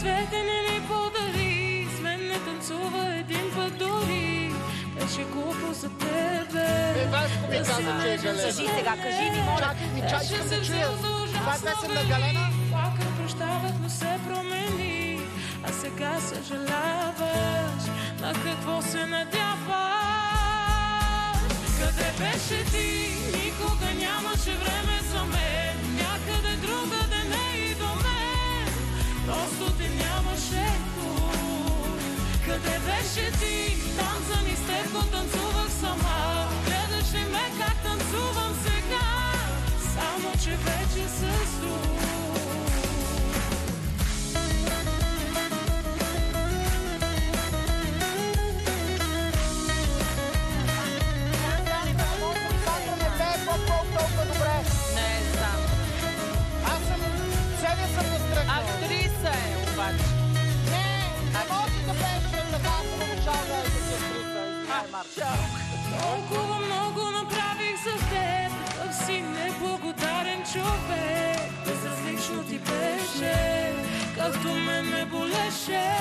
цвете не ми подари, с мен не танцува един път дори. Беше глупо за тебе. Васко ми каза, че е Галена. Кажи сега, кажи ми, моля. Чакай ми, чай, искам да чуя. Това е песен на Галена? Плаках, прощавах, но се промени. А сега съжаляваш. На какво се надяваш? Къде беше ти? Никога нямаше време за мен. Някъде другаде, не и до мен. Просто те нямаше тук. Къде беше ти? Танцани с теб, го танцувах сама. Гледаш ли ме как танцувам сега? Само че вече с друг. Актриса е обаче. Толкова много направих за теб, такъв си неблагодарен човек. Безразлично ти беше, както мен ме болеше.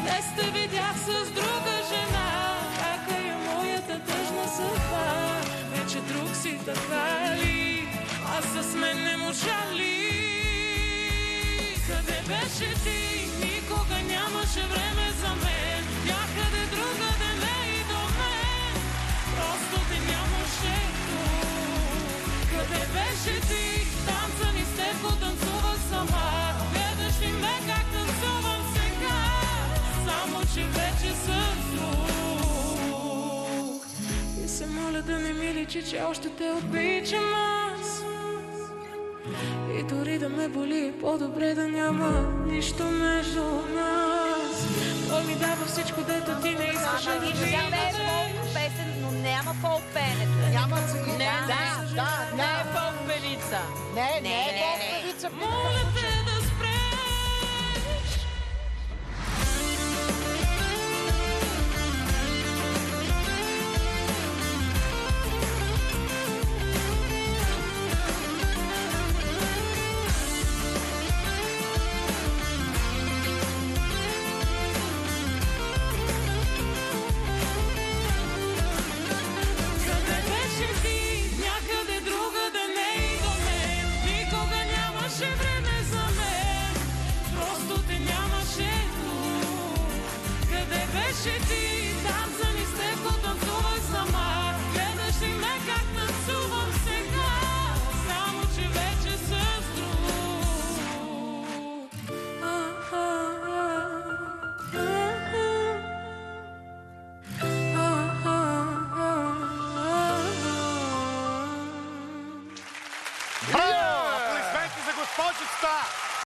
Днес те видях с друга жена, кака е моята тъжна съдба. Вече друг си, така ли? А с мен не можа ли? Къде беше ти? Никога нямаше време за мен. Някъде другаде, не и до мен. Просто те нямаше тук. Къде беше ти? Танцани с теб, го танцувах сама. Гледаш ли ме как танцувам сега? Само че вече съм друг. И се моля да не ми личи, че още те обичам аз. И дори да ме боли, по-добре да няма нищо между нас. Той ми дава всичко, дето ти не искаш да видиш. Песен, но няма фолк-пенето. Няма цели. Не е фолк-певица. Не е фолк-певица. Моля те да спреш. She